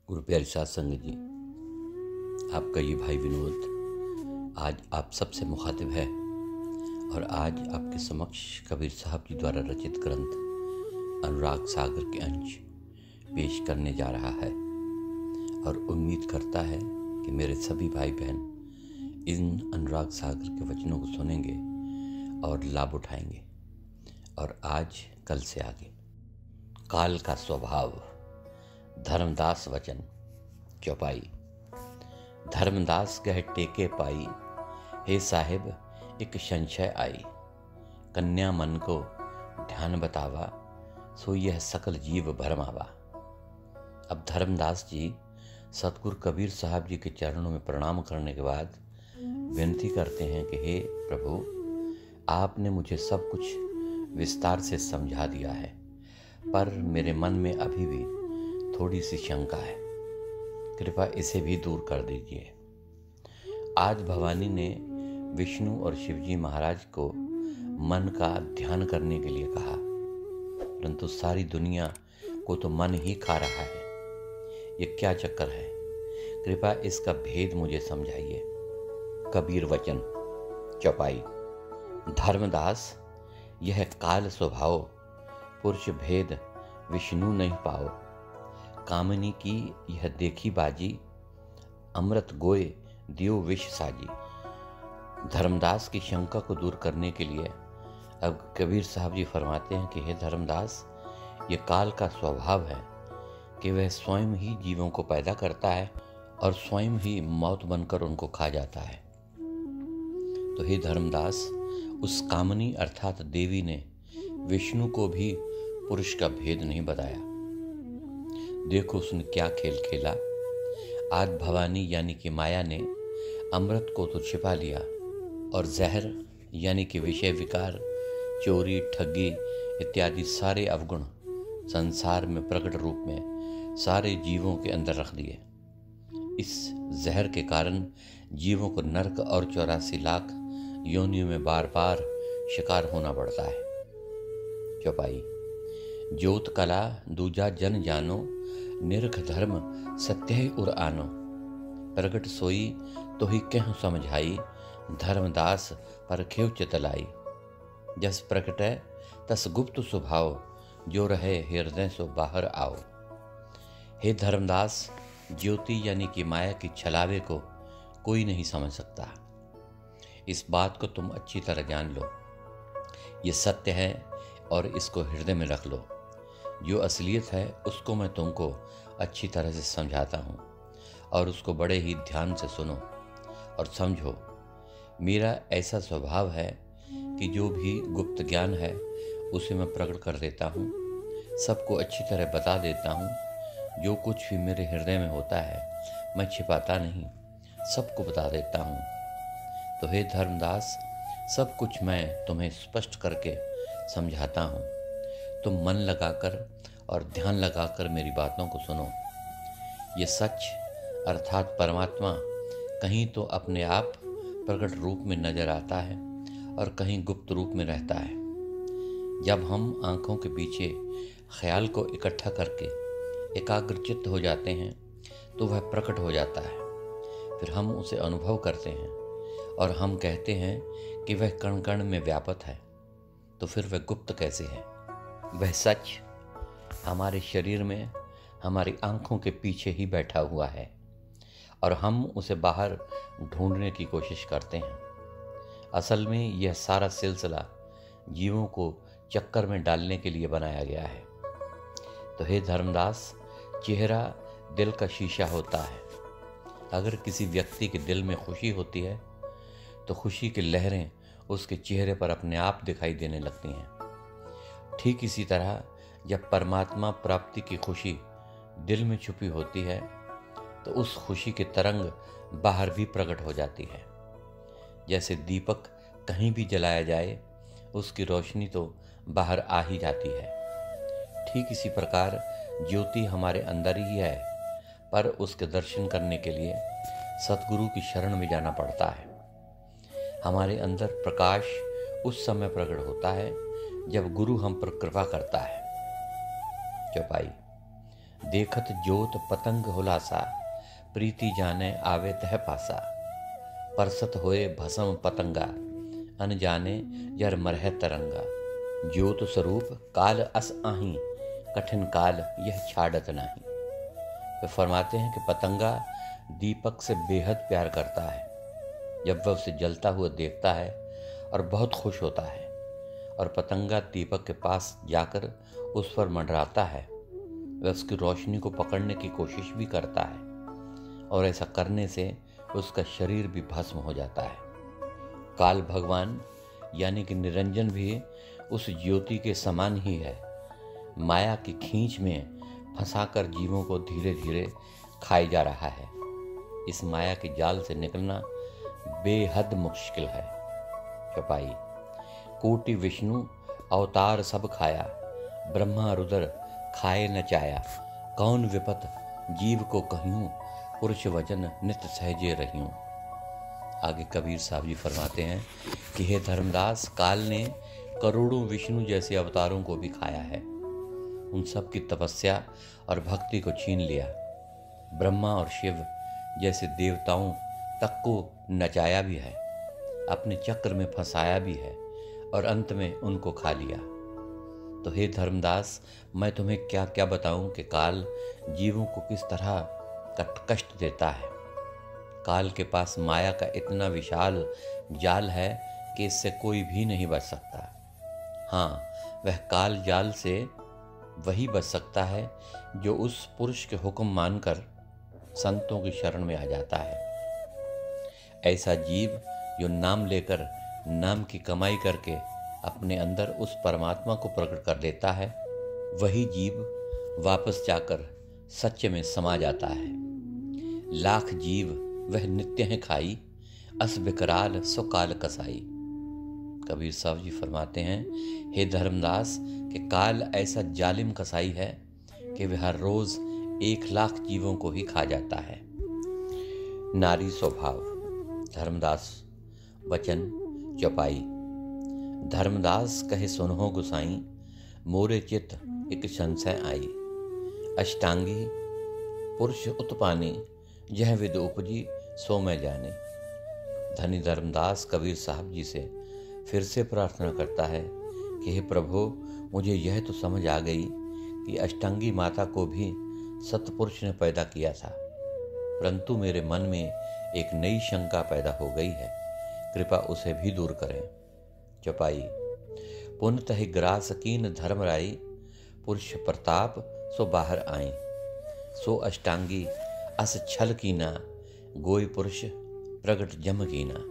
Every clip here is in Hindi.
गुरु प्यारी साध संगत जी, आपका ये भाई विनोद आज आप सबसे मुखातिब है और आज आपके समक्ष कबीर साहब जी द्वारा रचित ग्रंथ अनुराग सागर के अंश पेश करने जा रहा है और उम्मीद करता है कि मेरे सभी भाई बहन इन अनुराग सागर के वचनों को सुनेंगे और लाभ उठाएंगे। और आज कल से आगे काल का स्वभाव। धर्मदास वचन चौपाई। धर्मदास कह टेके पाई, हे साहिब एक संशय आई। कन्या मन को ध्यान बतावा, सो यह सकल जीव भरमावा। अब धर्मदास जी सतगुरु कबीर साहब जी के चरणों में प्रणाम करने के बाद विनती करते हैं कि हे प्रभु, आपने मुझे सब कुछ विस्तार से समझा दिया है, पर मेरे मन में अभी भी थोड़ी सी शंका है। कृपया इसे भी दूर कर दीजिए। आज भवानी ने विष्णु और शिवजी महाराज को मन का ध्यान करने के लिए कहा, परंतु सारी दुनिया को तो मन ही खा रहा है। ये क्या चक्कर है? कृपया इसका भेद मुझे समझाइए। कबीर वचन चौपाई। धर्मदास यह काल स्वभाव, पुरुष भेद विष्णु नहीं पाओ। कामिनी की यह देखी बाजी, अमृत गोए दियो विष साजी। धर्मदास की शंका को दूर करने के लिए अब कबीर साहब जी फरमाते हैं कि हे धर्मदास, ये काल का स्वभाव है कि वह स्वयं ही जीवों को पैदा करता है और स्वयं ही मौत बनकर उनको खा जाता है। तो हे धर्मदास, उस कामिनी अर्थात देवी ने विष्णु को भी पुरुष का भेद नहीं बताया। देखो उसने क्या खेल खेला। आज भवानी यानी कि माया ने अमृत को तो छिपा लिया और जहर यानी कि विषय विकार, चोरी, ठगी इत्यादि सारे अवगुण संसार में प्रकट रूप में सारे जीवों के अंदर रख दिए। इस जहर के कारण जीवों को नरक और 84 लाख योनियों में बार बार शिकार होना पड़ता है। चौपाई। ज्योत कला दूजा जन जानो, निरख धर्म सत्य ही उर आनो। प्रगट सोई तो ही कह समझाई, धर्मदास परखेव चितलाई। जस प्रकटै तस गुप्त स्वभाव, जो रहे हृदय सो बाहर आओ। हे धर्मदास, ज्योति यानी कि माया की छलावे को कोई नहीं समझ सकता। इस बात को तुम अच्छी तरह जान लो। ये सत्य है और इसको हृदय में रख लो। जो असलियत है उसको मैं तुमको अच्छी तरह से समझाता हूँ और उसको बड़े ही ध्यान से सुनो और समझो। मेरा ऐसा स्वभाव है कि जो भी गुप्त ज्ञान है उसे मैं प्रकट कर देता हूँ, सबको अच्छी तरह बता देता हूँ। जो कुछ भी मेरे हृदय में होता है मैं छिपाता नहीं, सबको बता देता हूँ। तो हे धर्मदास, सब कुछ मैं तुम्हें स्पष्ट करके समझाता हूँ। तुम मन लगाकर और ध्यान लगाकर मेरी बातों को सुनो। ये सच अर्थात परमात्मा कहीं तो अपने आप प्रकट रूप में नजर आता है और कहीं गुप्त रूप में रहता है। जब हम आंखों के पीछे ख्याल को इकट्ठा करके एकाग्रचित्त हो जाते हैं तो वह प्रकट हो जाता है। फिर हम उसे अनुभव करते हैं और हम कहते हैं कि वह कण कण में व्यापक है। तो फिर वह गुप्त कैसे है? वह सच हमारे शरीर में हमारी आंखों के पीछे ही बैठा हुआ है और हम उसे बाहर ढूंढने की कोशिश करते हैं। असल में यह सारा सिलसिला जीवों को चक्कर में डालने के लिए बनाया गया है। तो हे धर्मदास, चेहरा दिल का शीशा होता है। अगर किसी व्यक्ति के दिल में खुशी होती है तो खुशी की लहरें उसके चेहरे पर अपने आप दिखाई देने लगती हैं। ठीक इसी तरह जब परमात्मा प्राप्ति की खुशी दिल में छुपी होती है तो उस खुशी की तरंग बाहर भी प्रकट हो जाती है। जैसे दीपक कहीं भी जलाया जाए उसकी रोशनी तो बाहर आ ही जाती है। ठीक इसी प्रकार ज्योति हमारे अंदर ही है, पर उसके दर्शन करने के लिए सतगुरु की शरण में जाना पड़ता है। हमारे अंदर प्रकाश उस समय प्रकट होता है जब गुरु हम पर कृपा करता है। चौपाई। देखत जोत पतंग हुलासा, प्रीति जाने आवे तह पासा। परसत होए भसम पतंगा, अनजाने जर मरह तरंगा। ज्योत स्वरूप काल अस आही, कठिन काल यह छाड़त नहीं। वे फरमाते हैं कि पतंगा दीपक से बेहद प्यार करता है। जब वह उसे जलता हुआ देखता है और बहुत खुश होता है, और पतंगा दीपक के पास जाकर उस पर मंडराता है, वह उसकी रोशनी को पकड़ने की कोशिश भी करता है, और ऐसा करने से उसका शरीर भी भस्म हो जाता है। काल भगवान यानी कि निरंजन भी उस ज्योति के समान ही है। माया की खींच में फंसाकर जीवों को धीरे धीरे खाए जा रहा है। इस माया के जाल से निकलना बेहद मुश्किल है। चौपाई। कोटि विष्णु अवतार सब खाया, ब्रह्मा रुद्र खाए न चाया। कौन विपत जीव को कहियूं, पुरुष वचन नित्य सहजे रहियूं। आगे कबीर साहब जी फरमाते हैं कि हे धर्मदास, काल ने करोड़ों विष्णु जैसे अवतारों को भी खाया है। उन सब की तपस्या और भक्ति को छीन लिया। ब्रह्मा और शिव जैसे देवताओं तक को नचाया भी है, अपने चक्र में फंसाया भी है, और अंत में उनको खा लिया। तो हे धर्मदास, मैं तुम्हें क्या क्या बताऊं कि काल जीवों को किस तरह कष्ट देता है। काल के पास माया का इतना विशाल जाल है कि इससे कोई भी नहीं बच सकता। हाँ, वह काल जाल से वही बच सकता है जो उस पुरुष के हुक्म मानकर संतों की शरण में आ जाता है। ऐसा जीव जो नाम लेकर, नाम की कमाई करके अपने अंदर उस परमात्मा को प्रकट कर लेता है, वही जीव वापस जाकर सत्य में समा जाता है। लाख जीव वह नित्य है खाई, अस विकराल सो काल कसाई। कबीर साहब जी फरमाते हैं, हे धर्मदास, कि काल ऐसा जालिम कसाई है कि वह हर रोज 1,00,000 जीवों को ही खा जाता है। नारी स्वभाव। धर्मदास वचन चौपाई। धर्मदास कहे सुनहो गुसाई, मोरे चित एक संशय आई। अष्टांगी पुरुष उत्पानी, यह विद उपजी सो मैं जाने। धनी धर्मदास कबीर साहब जी से फिर से प्रार्थना करता है कि हे प्रभु, मुझे यह तो समझ आ गई कि अष्टांगी माता को भी सतपुरुष ने पैदा किया था, परंतु मेरे मन में एक नई शंका पैदा हो गई है। कृपा उसे भी दूर करें। चौपाई। पुनतः ग्रास कीन धर्मराई, पुरुष प्रताप सो बाहर आई। सो अष्टांगी अस छल कीना, गोई पुरुष प्रगट जम कीना।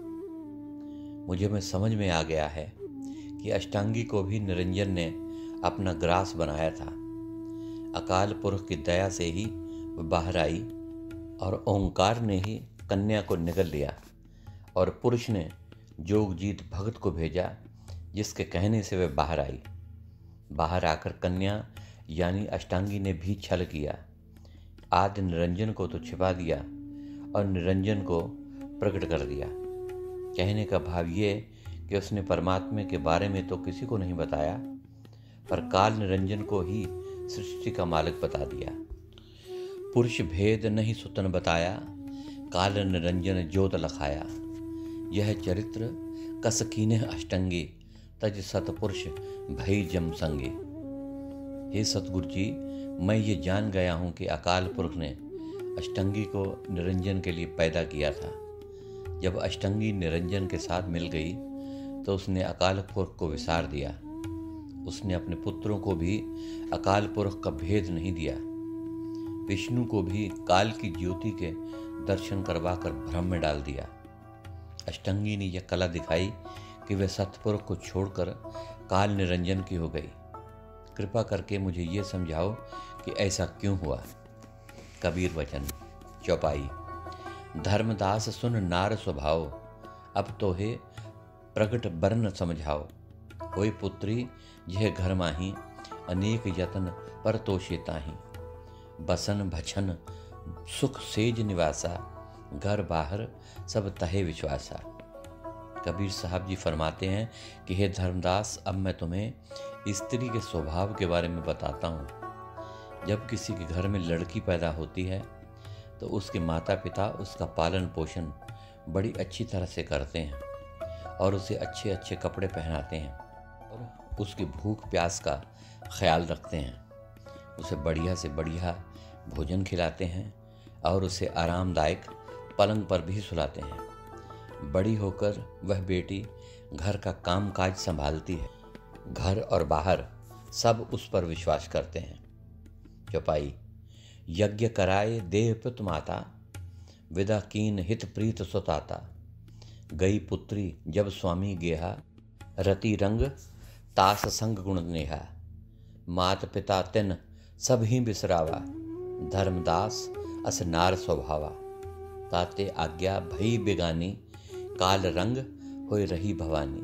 मुझे में समझ में आ गया है कि अष्टांगी को भी निरंजन ने अपना ग्रास बनाया था। अकाल पुरुष की दया से ही वह बाहर आई, और ओंकार ने ही कन्या को निगल लिया, और पुरुष ने जोगजीत भगत को भेजा, जिसके कहने से वह बाहर आई। बाहर आकर कन्या यानी अष्टांगी ने भी छल किया। आदि निरंजन को तो छिपा दिया और निरंजन को प्रकट कर दिया। कहने का भाव ये कि उसने परमात्मा के बारे में तो किसी को नहीं बताया, पर काल निरंजन को ही सृष्टि का मालिक बता दिया। पुरुष भेद नहीं सुतन बताया, काल निरंजन ज्योत लखाया। यह चरित्र कस कीन्ह अष्टंगी, तज सतपुरुष भई जम संगी। हे सतगुरु जी, मैं ये जान गया हूँ कि अकाल पुरुष ने अष्टंगी को निरंजन के लिए पैदा किया था। जब अष्टंगी निरंजन के साथ मिल गई तो उसने अकाल पुरुष को विसार दिया। उसने अपने पुत्रों को भी अकाल पुरुष का भेद नहीं दिया। विष्णु को भी काल की ज्योति के दर्शन करवाकर भ्रम में डाल दिया। अष्टंगी ने यह कला दिखाई कि वह सतपुरुष को छोड़कर काल निरंजन की हो गई। कृपा करके मुझे ये समझाओ कि ऐसा क्यों हुआ। कबीर वचन चौपाई। धर्मदास सुन नार स्वभाव, अब तो हे प्रगट बरन समझाओ। होय पुत्री यह घर माही, अनेक यतन पर तोषिताही। बसन भछन सुख सेज निवासा, घर बाहर सब तहे विश्वासा। कबीर साहब जी फरमाते हैं कि हे धर्मदास, अब मैं तुम्हें स्त्री के स्वभाव के बारे में बताता हूँ। जब किसी के घर में लड़की पैदा होती है तो उसके माता पिता उसका पालन पोषण बड़ी अच्छी तरह से करते हैं और उसे अच्छे अच्छे कपड़े पहनाते हैं और उसकी भूख प्यास का ख्याल रखते हैं। उसे बढ़िया से बढ़िया भोजन खिलाते हैं और उसे आरामदायक पलंग पर भी सुलाते हैं। बड़ी होकर वह बेटी घर का काम काज संभालती है। घर और बाहर सब उस पर विश्वास करते हैं। चौपाई। यज्ञ कराए देह पुत माता, विदा कीन हित प्रीत सुताता। गई पुत्री जब स्वामी गेहा, रति रंग तास संग गुण नेहा। मात पिता तिन सब ही बिसरावा, धर्मदास अस नार स्वभावा। ताते आज्ञा भई बेगानी, काल रंग होय रही भवानी।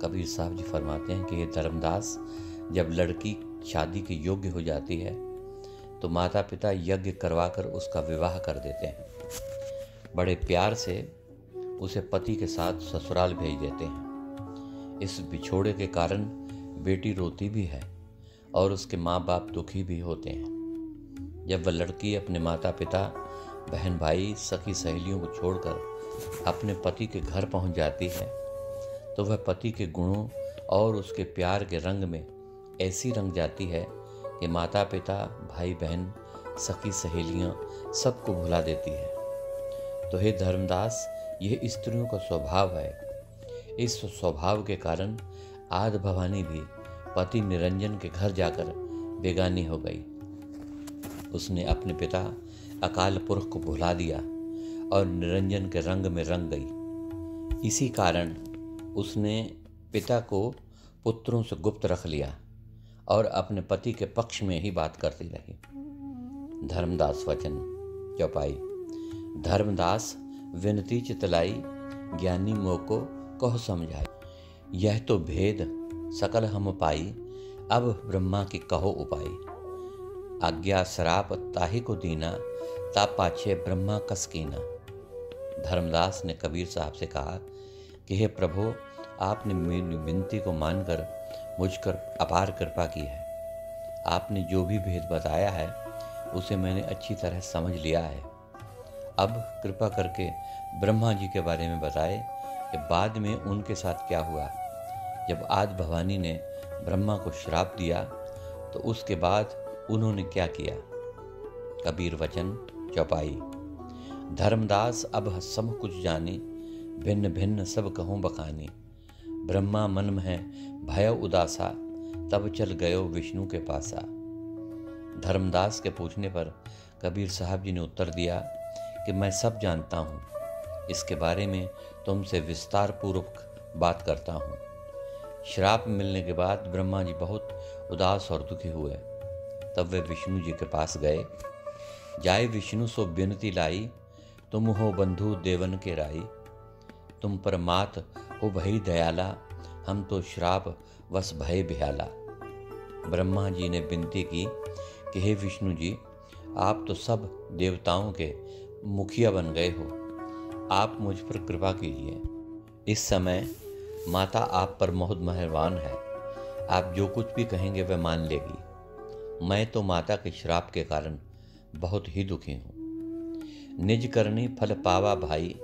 कबीर साहब जी फरमाते हैं कि ये धर्मदास जब लड़की शादी के योग्य हो जाती है तो माता पिता यज्ञ करवाकर उसका विवाह कर देते हैं। बड़े प्यार से उसे पति के साथ ससुराल भेज देते हैं। इस बिछोड़े के कारण बेटी रोती भी है और उसके माँ बाप दुखी भी होते हैं। जब वह लड़की अपने माता पिता, बहन भाई, सखी सहेलियों को छोड़कर अपने पति के घर पहुंच जाती है तो वह पति के गुणों और उसके प्यार के रंग में ऐसी रंग जाती है कि माता पिता, भाई बहन, सखी सहेलियां सबको भुला देती है। तो हे धर्मदास, यह स्त्रियों का स्वभाव है। इस स्वभाव के कारण आद भवानी भी पति निरंजन के घर जाकर बेगानी हो गई। उसने अपने पिता अकाल पुरख को भुला दिया और निरंजन के रंग में रंग गई। इसी कारण उसने पिता को पुत्रों से गुप्त रख लिया और अपने पति के पक्ष में ही बात करती रही। धर्मदास वचन। चौपाई। धर्मदास विनती चितलाई, ज्ञानी मोको कहो समझाई। यह तो भेद सकल हम पाई, अब ब्रह्मा की कहो उपाय। आज्ञा श्राप ताहि को दीना, ता पाछे ब्रह्मा कस कीना। धर्मदास ने कबीर साहब से कहा कि हे प्रभु, आपने मेरी विनती को मानकर मुझ पर अपार कृपा की है। आपने जो भी भेद बताया है उसे मैंने अच्छी तरह समझ लिया है। अब कृपा करके ब्रह्मा जी के बारे में बताए कि बाद में उनके साथ क्या हुआ। जब आद भवानी ने ब्रह्मा को श्राप दिया तो उसके बाद उन्होंने क्या किया। कबीर वचन। चौपाई। धर्मदास अब सब कुछ जानी, भिन्न भिन्न सब कहूँ बखानी। ब्रह्मा मन में है भय उदासा, तब चल गयो विष्णु के पासा। धर्मदास के पूछने पर कबीर साहब जी ने उत्तर दिया कि मैं सब जानता हूँ, इसके बारे में तुमसे विस्तार पूर्वक बात करता हूँ। श्राप मिलने के बाद ब्रह्मा जी बहुत उदास और दुखी हुए। तब वे विष्णु जी के पास गए। जाए विष्णु सो विनती लाई, तुम हो बंधु देवन के राई। तुम पर मात हो भई दयाला, हम तो श्राप वश भय बिहाला। ब्रह्मा जी ने विनती की कि हे विष्णु जी, आप तो सब देवताओं के मुखिया बन गए हो, आप मुझ पर कृपा कीजिए। इस समय माता आप पर बहुत मेहरबान है, आप जो कुछ भी कहेंगे वह मान लेगी। मैं तो माता के श्राप के कारण बहुत ही दुखी हूँ। निज करनी फल पावा भाई,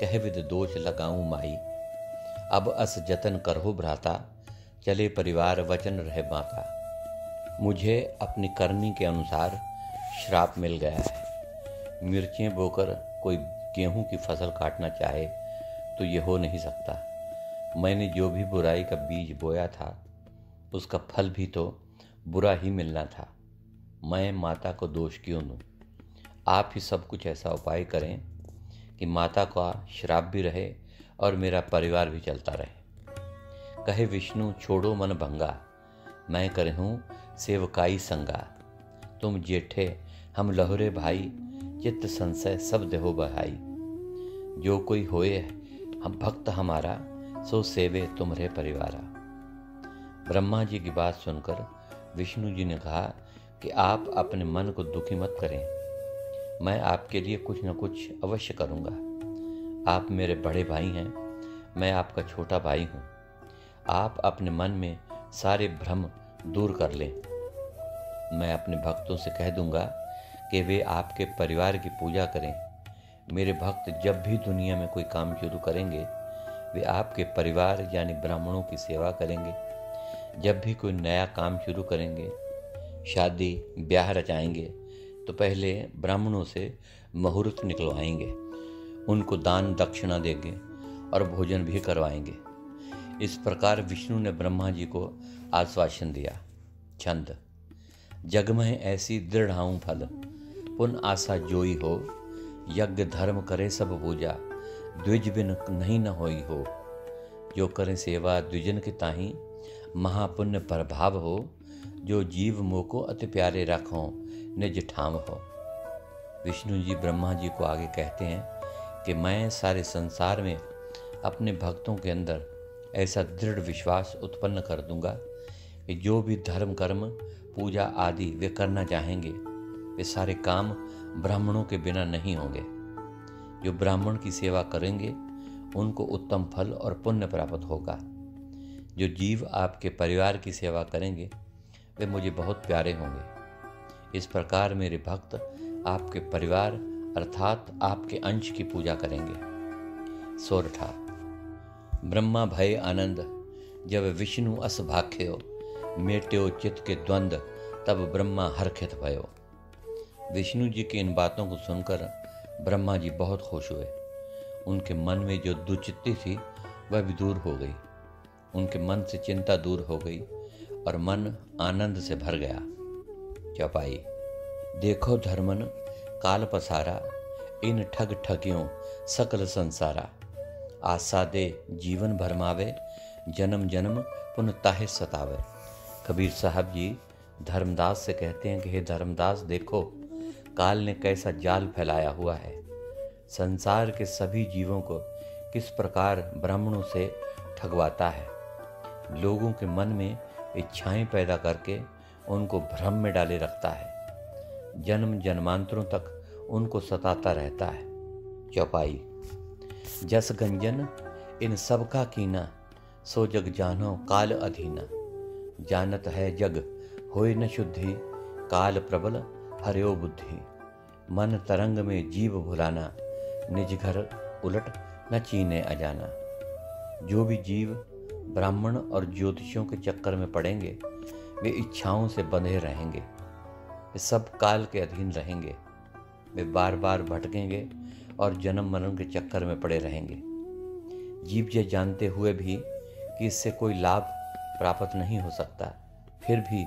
कह विद दोष लगाऊं माई। अब अस जतन करहो भ्राता, चले परिवार वचन रहे माता। मुझे अपनी करनी के अनुसार श्राप मिल गया है। मिर्चें बोकर कोई गेहूं की फसल काटना चाहे तो ये हो नहीं सकता। मैंने जो भी बुराई का बीज बोया था उसका फल भी तो बुरा ही मिलना था। मैं माता को दोष क्यों दूं? आप ही सब कुछ ऐसा उपाय करें कि माता का श्राप भी रहे और मेरा परिवार भी चलता रहे। कहे विष्णु छोड़ो मन भंगा, मैं करहूँ सेवकाई संगा। तुम जेठे हम लहुरे भाई, चित्त संशय सब देहो बहाई। जो कोई होए हम भक्त हमारा, सो सेवे तुम्हारे परिवारा। ब्रह्मा जी की बात सुनकर विष्णु जी ने कहा कि आप अपने मन को दुखी मत करें, मैं आपके लिए कुछ न कुछ अवश्य करूँगा। आप मेरे बड़े भाई हैं, मैं आपका छोटा भाई हूँ। आप अपने मन में सारे भ्रम दूर कर लें। मैं अपने भक्तों से कह दूंगा कि वे आपके परिवार की पूजा करें। मेरे भक्त जब भी दुनिया में कोई काम शुरू करेंगे, वे आपके परिवार यानी ब्राह्मणों की सेवा करेंगे। जब भी कोई नया काम शुरू करेंगे, शादी ब्याह रचाएंगे, तो पहले ब्राह्मणों से मुहूर्त निकलवाएंगे, उनको दान दक्षिणा देंगे और भोजन भी करवाएंगे। इस प्रकार विष्णु ने ब्रह्मा जी को आश्वासन दिया। छंद। जग में ऐसी दृढ़ाऊं फल, पुन आशा जोई हो। यज्ञ धर्म करे सब पूजा, द्विज बिन नहीं न होई हो। जो करे सेवा द्विजन के ताही, महापुण्य प्रभाव हो। जो जीव मोको अति प्यारे रखो, निज ठाम हो। विष्णु जी ब्रह्मा जी को आगे कहते हैं कि मैं सारे संसार में अपने भक्तों के अंदर ऐसा दृढ़ विश्वास उत्पन्न कर दूंगा कि जो भी धर्म कर्म पूजा आदि वे करना चाहेंगे, वे सारे काम ब्राह्मणों के बिना नहीं होंगे। जो ब्राह्मण की सेवा करेंगे उनको उत्तम फल और पुण्य प्राप्त होगा। जो जीव आपके परिवार की सेवा करेंगे वे मुझे बहुत प्यारे होंगे। इस प्रकार मेरे भक्त आपके परिवार अर्थात आपके अंश की पूजा करेंगे। सोरठा। ब्रह्मा भय आनंद, जब विष्णु अस भाख्यो। मेट्यो चित्त के द्वंद, तब ब्रह्मा हर्षित भयो। विष्णु जी की इन बातों को सुनकर ब्रह्मा जी बहुत खुश हुए। उनके मन में जो दुचित्ती थी वह भी दूर हो गई। उनके मन से चिंता दूर हो गई और मन आनंद से भर गया। चौपाई। देखो धर्मन काल पसारा, इन ठग ठगियों सकल संसारा। आशा दे जीवन भरमावे, जन्म जन्म पुन ताहे सतावे। कबीर साहब जी धर्मदास से कहते हैं कि हे धर्मदास, देखो काल ने कैसा जाल फैलाया हुआ है। संसार के सभी जीवों को किस प्रकार ब्राह्मणों से ठगवाता है। लोगों के मन में इच्छाएं पैदा करके उनको भ्रम में डाले रखता है। जन्म जन्मांतरों तक उनको सताता रहता है। चौपाई। जस गंजन इन सब का कीना, सो जग जानो काल अधीना। जानत है जग होय न शुद्धि, काल प्रबल हर्यो बुद्धि। मन तरंग में जीव भुलाना, निज घर उलट न चीने अजाना। जो भी जीव ब्राह्मण और ज्योतिषियों के चक्कर में पड़ेंगे वे इच्छाओं से बंधे रहेंगे। वे सब काल के अधीन रहेंगे। वे बार बार भटकेंगे और जन्म मरण के चक्कर में पड़े रहेंगे। जीव ये जानते हुए भी कि इससे कोई लाभ प्राप्त नहीं हो सकता, फिर भी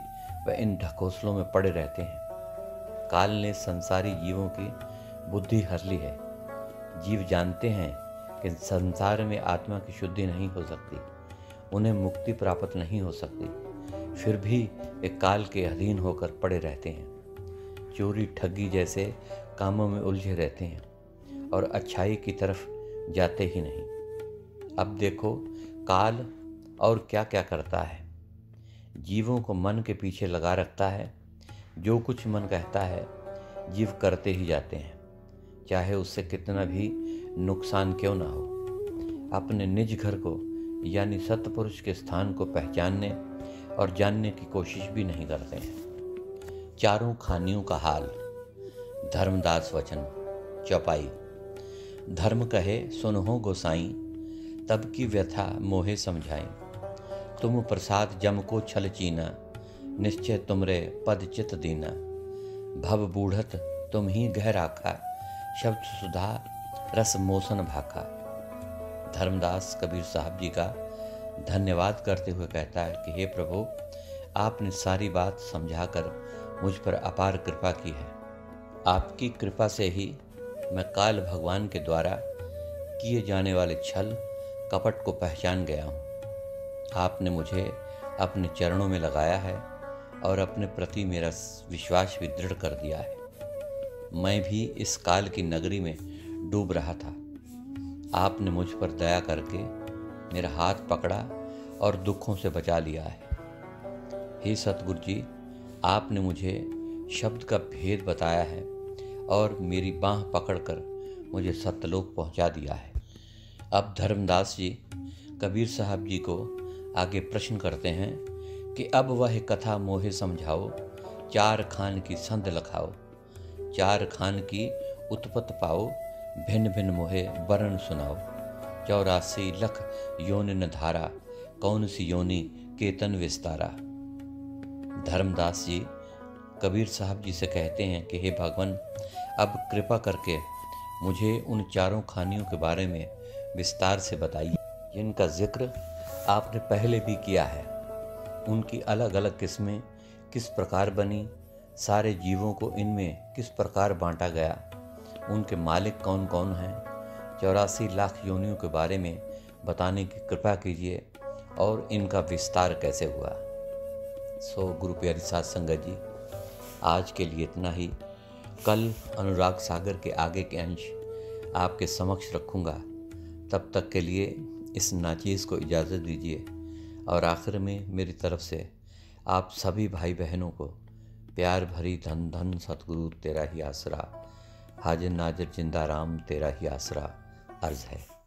वह इन ढकोसलों में पड़े रहते हैं। काल ने संसारी जीवों की बुद्धि हर ली है। जीव जानते हैं कि संसार में आत्मा की शुद्धि नहीं हो सकती, उन्हें मुक्ति प्राप्त नहीं हो सकती, फिर भी वे काल के अधीन होकर पड़े रहते हैं। चोरी ठगी जैसे कामों में उलझे रहते हैं और अच्छाई की तरफ जाते ही नहीं। अब देखो काल और क्या क्या करता है। जीवों को मन के पीछे लगा रखता है। जो कुछ मन कहता है जीव करते ही जाते हैं, चाहे उससे कितना भी नुकसान क्यों ना हो। अपने निज घर को यानी सत्पुरुष के स्थान को पहचानने और जानने की कोशिश भी नहीं करते हैं। चारों खानियों का हाल। धर्मदास वचन। चौपाई। धर्म कहे सुनहो गोसाई, तब की व्यथा मोहे समझाई। तुम प्रसाद जम को छल चीना, निश्चय तुमरे पद चित दीना। भव बूढ़त तुम ही गह राखा, शब्द सुधा रस मोसन भाखा। धर्मदास कबीर साहब जी का धन्यवाद करते हुए कहता है कि हे प्रभु, आपने सारी बात समझाकर मुझ पर अपार कृपा की है। आपकी कृपा से ही मैं काल भगवान के द्वारा किए जाने वाले छल कपट को पहचान गया हूँ। आपने मुझे अपने चरणों में लगाया है और अपने प्रति मेरा विश्वास भी दृढ़ कर दिया है। मैं भी इस काल की नगरी में डूब रहा था। आपने मुझ पर दया करके मेरा हाथ पकड़ा और दुखों से बचा लिया है। हे सतगुरु जी, आपने मुझे शब्द का भेद बताया है और मेरी बाँह पकड़कर मुझे सत्यलोक पहुंचा दिया है। अब धर्मदास जी कबीर साहब जी को आगे प्रश्न करते हैं कि अब वह कथा मोहे समझाओ, चार खान की संध लखाओ, चार खान की उत्पत पाओ, भिन्न भिन्न मोहे वर्ण सुनाओ। 84 लख योनि न धारा, कौन सी योनि केतन विस्तारा। धर्मदास जी कबीर साहब जी से कहते हैं कि हे भगवान, अब कृपा करके मुझे उन चारों खानियों के बारे में विस्तार से बताइए जिनका जिक्र आपने पहले भी किया है। उनकी अलग अलग किस्में किस प्रकार बनी, सारे जीवों को इनमें किस प्रकार बांटा गया, उनके मालिक कौन कौन हैं। 84 लाख योनियों के बारे में बताने की कृपा कीजिए और इनका विस्तार कैसे हुआ। सो गुरु प्यारी साध संगत जी, आज के लिए इतना ही। कल अनुराग सागर के आगे के अंश आपके समक्ष रखूँगा। तब तक के लिए इस नाचीज़ को इजाज़त दीजिए। और आखिर में मेरी तरफ से आप सभी भाई बहनों को प्यार भरी धन धन सतगुरु तेरा ही आसरा, हाजिर नाजिर जिंदा राम तेरा ही आसरा अर्ज़ है।